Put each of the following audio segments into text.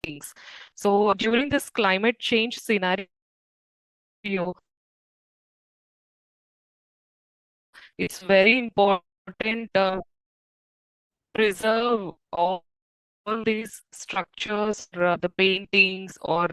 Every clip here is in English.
things. So during this climate change scenario, it's very important preserve all these structures or the paintings or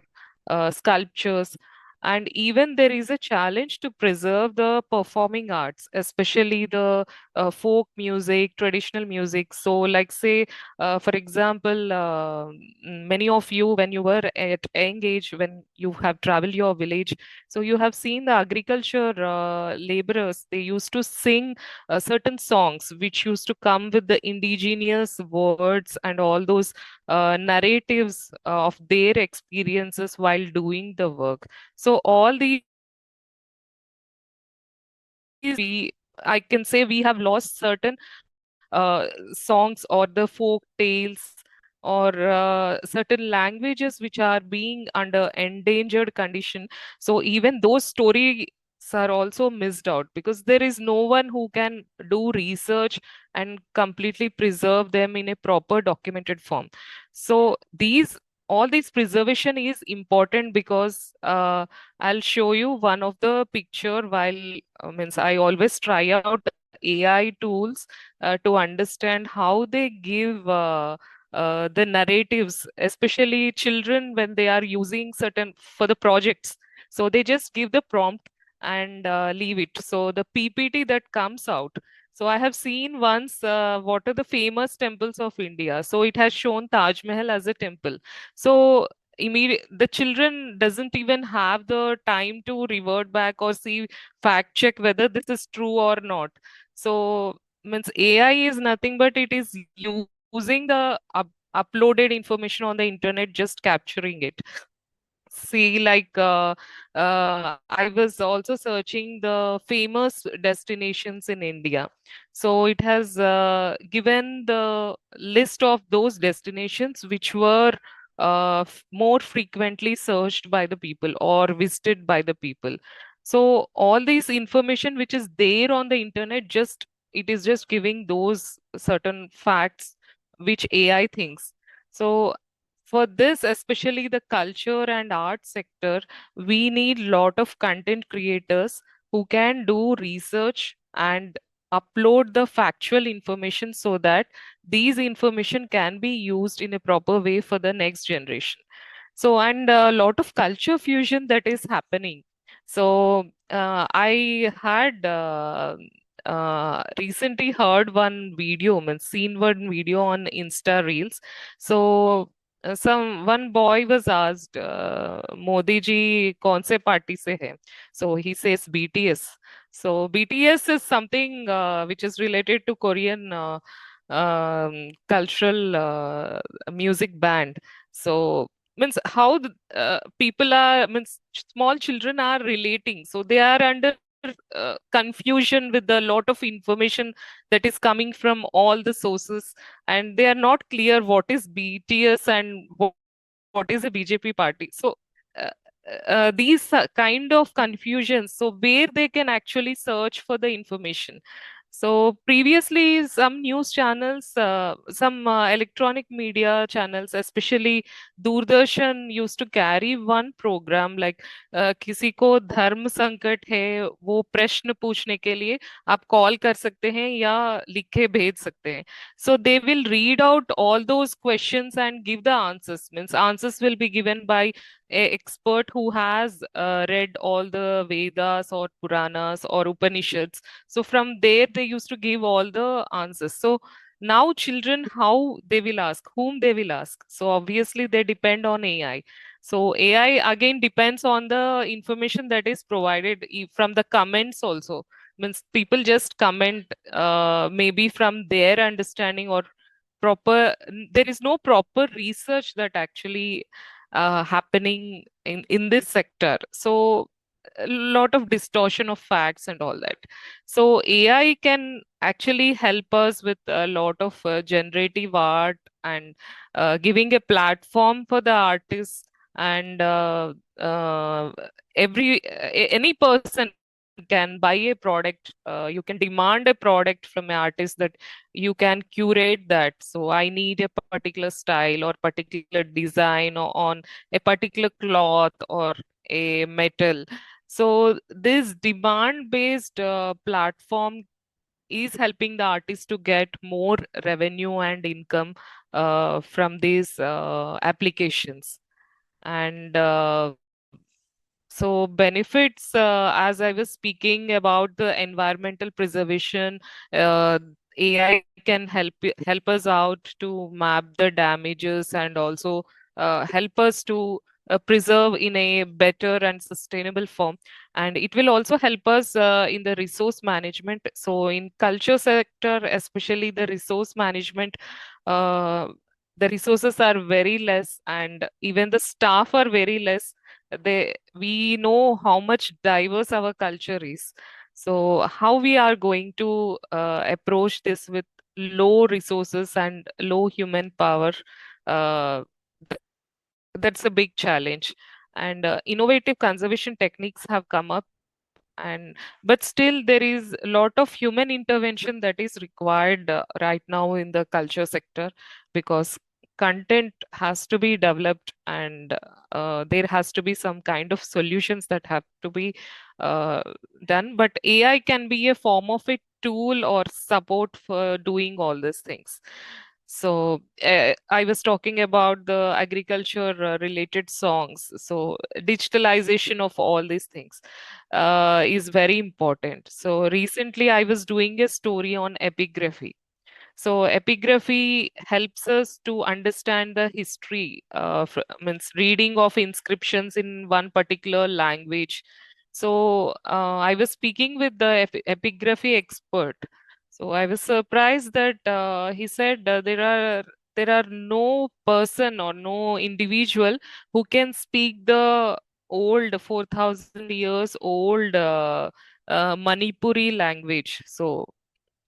sculptures. And even there is a challenge to preserve the performing arts, especially the folk music, traditional music. So, like, say, for example, many of you, when you were at young age, when you have traveled your village, so you have seen the agriculture laborers, they used to sing certain songs which used to come with the indigenous words and all those narratives of their experiences while doing the work. So all these we I can say we have lost certain songs or the folk tales or certain languages which are being under endangered condition. So even those stories are also missed out because there is no one who can do research and completely preserve them in a proper documented form. So these all this preservation is important because I'll show you one of the picture while means I always try out AI tools to understand how they give the narratives, especially children when they are using certain for the projects. So they just give the prompt and leave it. So the PPT that comes out. So I have seen once what are the famous temples of India. So it has shown Taj Mahal as a temple. So immediate the children doesn't even have the time to revert back or see fact check whether this is true or not. So means AI is nothing but it is using the uploaded information on the internet, just capturing it. See, like I was also searching the famous destinations in India. So it has given the list of those destinations which were more frequently searched by the people or visited by the people. So all this information which is there on the internet, just it is just giving those certain facts which AI thinks. So for this, especially the culture and art sector, we need lot of content creators who can do research and upload the factual information so that these information can be used in a proper way for the next generation. So, and a lot of culture fusion that is happening. So, I had recently heard one video, means seen one video on Insta Reels. So, some one boy was asked, "Modi ji kaun se party se hai?" So he says BTS. So BTS is something which is related to Korean cultural music band. So means how people are means small children are relating, so they are under confusion with a lot of information that is coming from all the sources, and they are not clear what is BTS and what is a BJP party. So uh, these kind of confusions, so where they can actually search for the information. So previously, some news channels, some electronic media channels, especially Doordarshan, used to carry one program like किसी को धर्म संकट है वो प्रश्न पूछने के लिए आप कॉल कर सकते हैं या लिख के भेज सकते हैं. So they will read out all those questions and give the answers. Means answers will be given by a expert who has read all the Vedas or Puranas or Upanishads. So from there, they used to give all the answers. So now children, how they will ask, whom they will ask. So obviously they depend on AI. So AI again depends on the information that is provided from the comments also. Means people just comment maybe from their understanding or there is no proper research that actually happening in this sector. So a lot of distortion of facts and all that. So AI can actually help us with a lot of generative art and giving a platform for the artists and every any person can buy a product, you can demand a product from an artist, that you can curate that. So I need a particular style or particular design on a particular cloth or a metal. So this demand based platform is helping the artist to get more revenue and income from these applications. And so benefits, as I was speaking about the environmental preservation, AI can help us out to map the damages, and also help us to preserve in a better and sustainable form. And it will also help us in the resource management. So in culture sector, especially the resource management, uh, the resources are very less, and even the staff are very less. We know how much diverse our culture is. So how we are going to approach this with low resources and low human power, uh, that's a big challenge. And innovative conservation techniques have come up, and but still there is a lot of human intervention that is required right now in the culture sector, because content has to be developed, and there has to be some kind of solutions that have to be uh, done. But AI can be a form of a tool or support for doing all these things. So I was talking about the agriculture related songs. So digitalization of all these things is very important. So recently I was doing a story on epigraphy. So epigraphy helps us to understand the history, means reading of inscriptions in one particular language. So I was speaking with the epigraphy expert. So I was surprised that he said there are no person or no individual who can speak the old 4,000 years old Manipuri language. So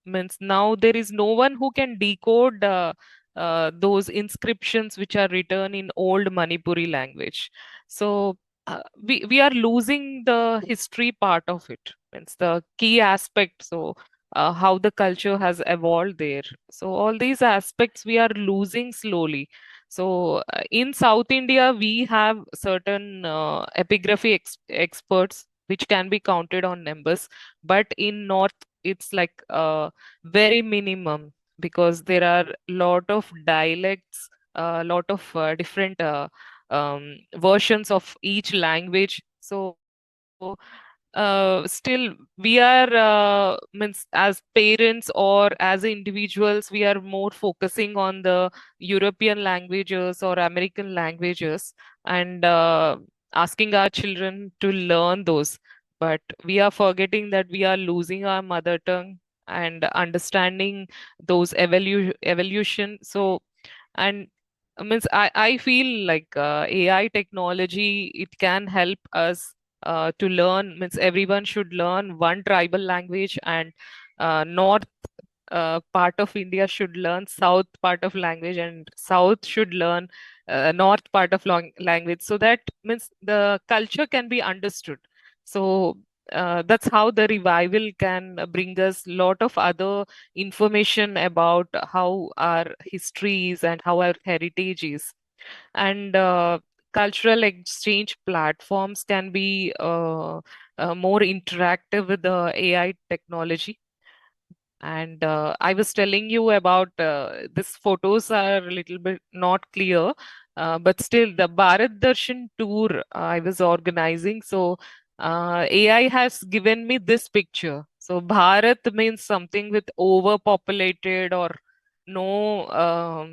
means now there is no one who can decode those inscriptions which are written in old Manipuri language. So we are losing the history part of it. Means the key aspect. So how the culture has evolved there. So all these aspects we are losing slowly. So in South India we have certain epigraphy experts which can be counted on numbers, but in North it's like very minimum, because there are lot of dialects, a lot of different versions of each language. So still we are means as parents or as individuals, we are more focusing on the European languages or American languages, and asking our children to learn those. But we are forgetting that we are losing our mother tongue and understanding those evolution. So and means I feel like AI technology, it can help us to learn. Means everyone should learn one tribal language, and north part of India should learn south part of language, and south should learn north part of language, so that means the culture can be understood. So that's how the revival can bring us lot of other information about how our history is and how our heritage is. And cultural exchange platforms can be more interactive with the AI technology. And I was telling you about these photos are a little bit not clear, but still the Bharat Darshan tour I was organizing. So AI has given me this picture. So Bharat means something with overpopulated or no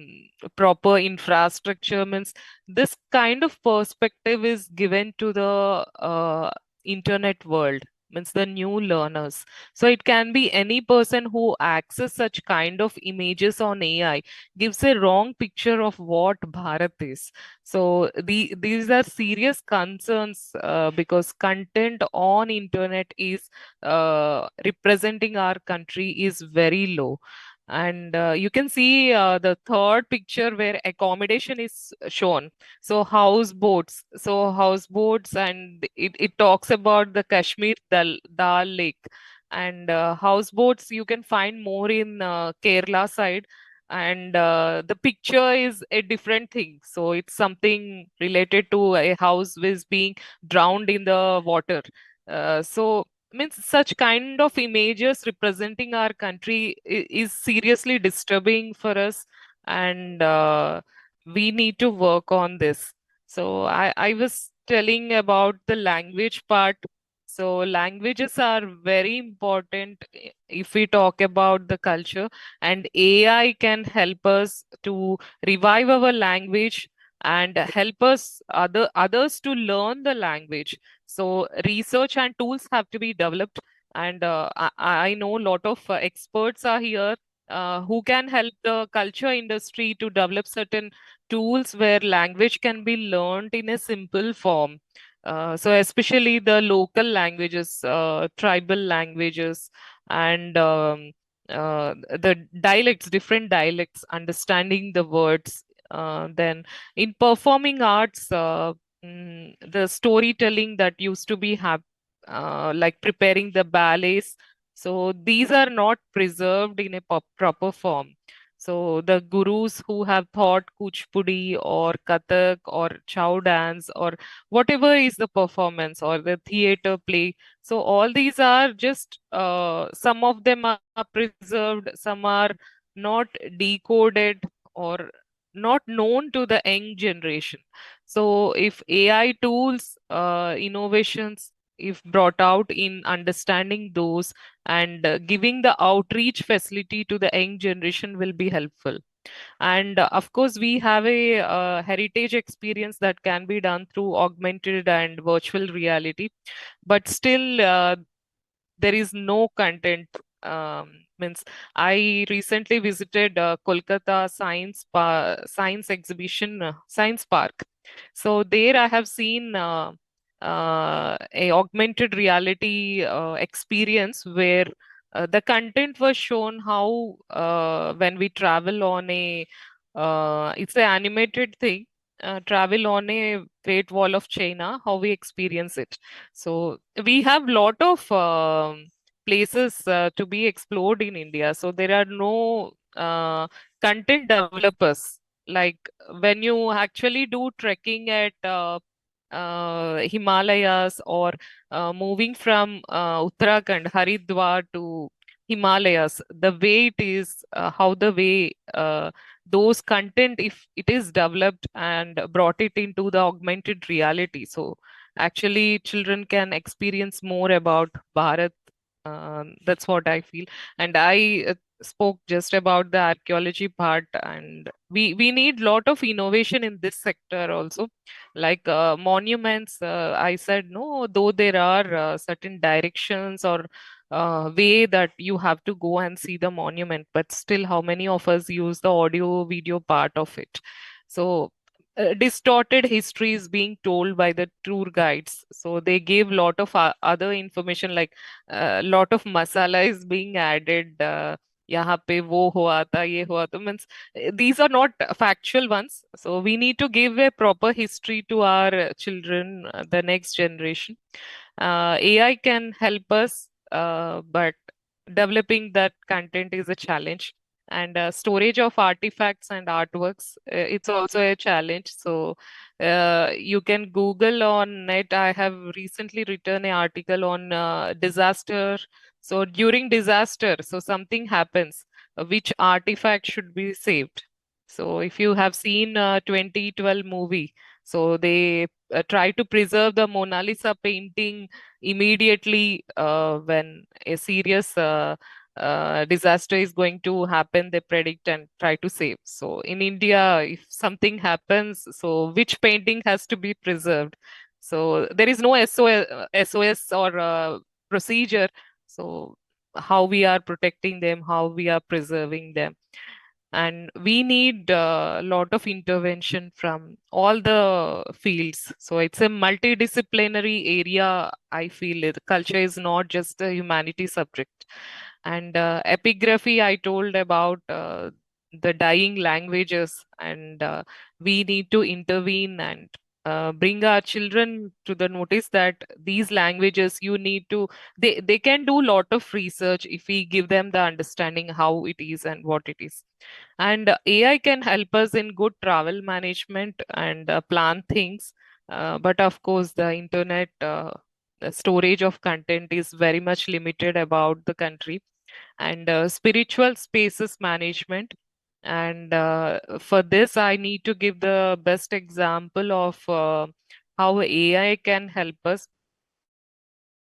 proper infrastructure. Means this kind of perspective is given to the internet world, means the new learners. So it can be any person who access such kind of images on AI, gives a wrong picture of what Bharat is. So these are serious concerns because content on internet is representing our country is very low. And you can see the third picture where accommodation is shown. So houseboats, and it talks about the Kashmir Dal Lake. And houseboats you can find more in Kerala side. And the picture is a different thing, so it's something related to a house which is being drowned in the water. So means such kind of images representing our country is seriously disturbing for us. And we need to work on this. So I was telling about the language part. So languages are very important if we talk about the culture, and AI can help us to revive our language and help us others to learn the language. So research and tools have to be developed, and I know a lot of experts are here who can help the culture industry to develop certain tools where language can be learned in a simple form. So especially the local languages, tribal languages, and the dialects, different dialects, understanding the words. Then in performing arts, the storytelling that used to be like preparing the ballets. So these are not preserved in a proper form. So the gurus who have taught Kuchipudi or Kathak or Chow dance or whatever is the performance or the theater play. So all these are just some of them are preserved, some are not decoded or not known to the young generation. So if AI tools, innovations, if brought out in understanding those and giving the outreach facility to the young generation will be helpful. And of course, we have a heritage experience that can be done through augmented and virtual reality, but still there is no content. Means I recently visited Kolkata Science Exhibition, Science Park. So there I have seen a augmented reality experience where the content was shown how when we travel on a it's an animated thing, travel on a Great Wall of China, how we experience it. So we have lot of places to be explored in India. So there are no content developers. Like when you actually do trekking at Himalayas, or moving from Uttarakhand, Haridwar to Himalayas, the way it is, how the way those content, if it is developed and brought it into the augmented reality, so actually children can experience more about Bharat. That's what I feel. And I spoke just about the archaeology part, and we need lot of innovation in this sector also, like monuments. I said no, though there are certain directions or way that you have to go and see the monument, but still how many of us use the audio video part of it? So distorted history is being told by the tour guides, so they give lot of other information, like lot of masala is being added. यहाँ पे वो हुआ था ये हुआ था means these are not factual ones, so we need to give a proper history to our children, the next generation. AI can help us, but developing that content is a challenge. And storage of artifacts and artworks, it's also a challenge. So you can Google on net. I have recently written an article on disaster. So during disaster, so something happens, which artifact should be saved? So if you have seen 2012 movie, so they try to preserve the Mona Lisa painting immediately when a serious disaster is going to happen, they predict and try to save. So in India, if something happens, so which painting has to be preserved? So there is no SOS or procedure. So how we are protecting them, how we are preserving them? And we need a lot of intervention from all the fields. So it's a multidisciplinary area. I feel it. Culture is not just a humanity subject. And epigraphy, I told about the dying languages, and we need to intervene and bring our children to the notice that these languages you need to, they can do lot of research if we give them the understanding how it is and what it is. And AI can help us in good travel management and plan things. But of course, the storage of content is very much limited about the country. And spiritual spaces management. And for this, I need to give the best example of how AI can help us.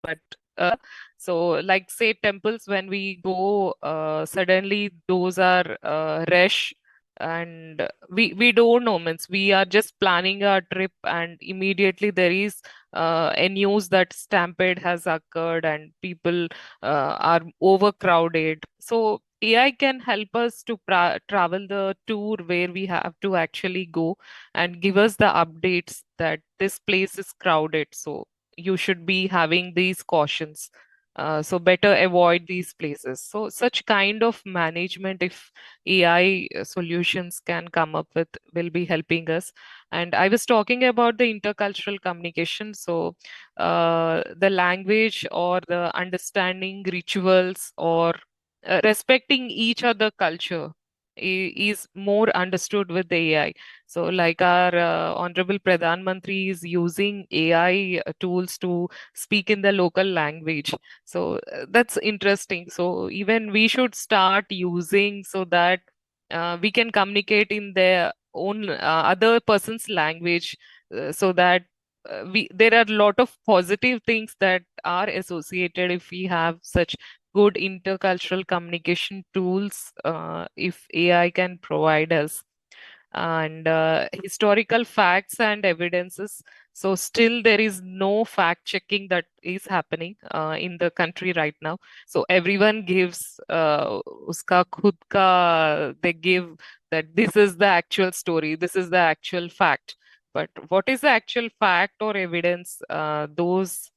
But so, like, say, temples, when we go, suddenly those are rush, and we don't know, means we are just planning our trip, and immediately there is a news that stampede has occurred and people are overcrowded. So AI can help us to travel the tour where we have to actually go, and give us the updates that this place is crowded, so you should be having these cautions. So better avoid these places. So such kind of management, if AI solutions can come up with, will be helping us. And I was talking about the intercultural communication. So the language or the understanding rituals or respecting each other culture is more understood with the AI. So, like our Honorable Pradhan Mantri is using AI tools to speak in the local language. So, that's interesting. So, even we should start using so that we can communicate in their own other person's language, so that we there are a lot of positive things that are associated if we have such good intercultural communication tools, if AI can provide us. And historical facts and evidences. So still there is no fact checking that is happening in the country right now. So everyone gives uska khud ka, they give that this is the actual story, this is the actual fact. But what is the actual fact or evidence? Those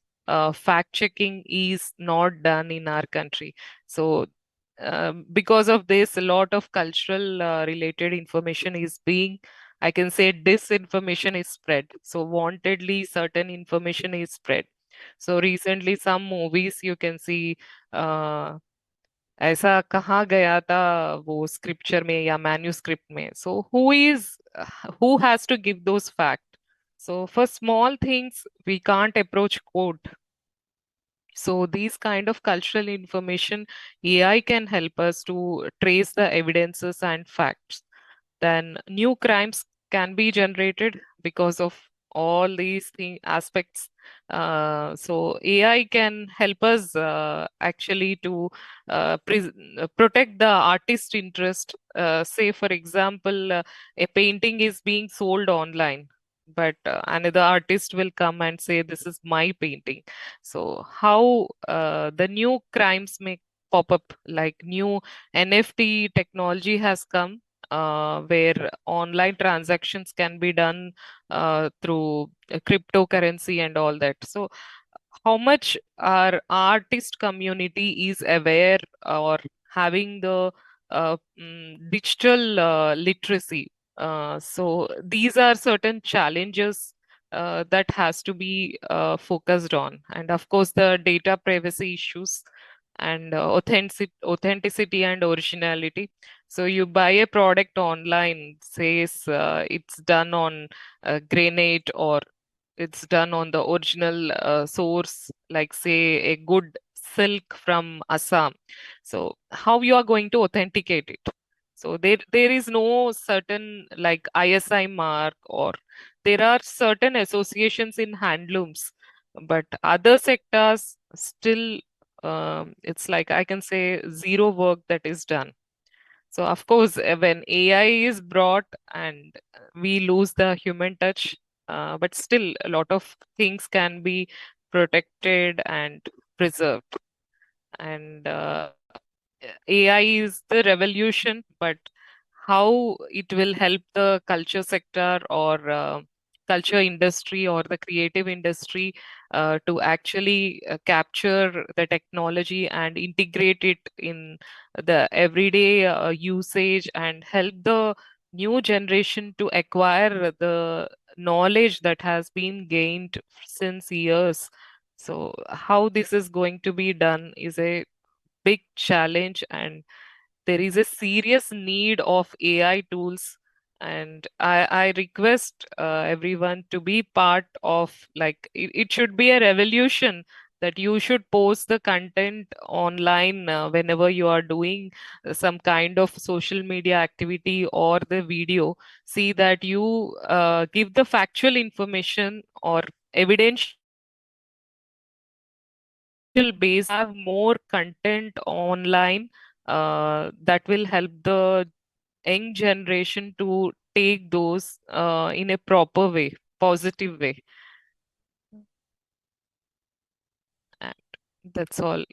fact checking is not done in our country. So because of this, a lot of cultural related information is being, I can say, disinformation is spread. So wantedly, certain information is spread. So recently, some movies you can see, uh, ऐसा कहाँ गया था वो scripture में या manuscript में. So who has to give those facts? So for small things, we can't approach court. So these kind of cultural information, AI can help us to trace the evidences and facts. Then new crimes can be generated because of all these aspects. So AI can help us actually to protect the artist interest. Say, for example, a painting is being sold online, but another artist will come and say, "This is my painting." So how the new crimes may pop up, like new NFT technology has come, where online transactions can be done through cryptocurrency and all that. So how much our artist community is aware or having the digital literacy? So these are certain challenges that has to be focused on. And of course, the data privacy issues and authenticity and originality. So you buy a product online, says it's done on granite, or it's done on the original source, like say a good silk from Assam. So how you are going to authenticate it? So there is no certain like ISI mark, or there are certain associations in handlooms, but other sectors still, it's like I can say zero work that is done. So of course, when AI is brought, and we lose the human touch, but still a lot of things can be protected and preserved. And AI is the revolution, but how it will help the culture sector or culture industry or the creative industry to actually capture the technology and integrate it in the everyday usage and help the new generation to acquire the knowledge that has been gained since years. So, how this is going to be done is a big challenge, and there is a serious need of AI tools. And I request everyone to be part of, like, it should be a revolution that you should post the content online whenever you are doing some kind of social media activity or the video. See that you give the factual information or evidential based information. Have more content online that will help the young generation to take those in a proper way, positive way. And that's all.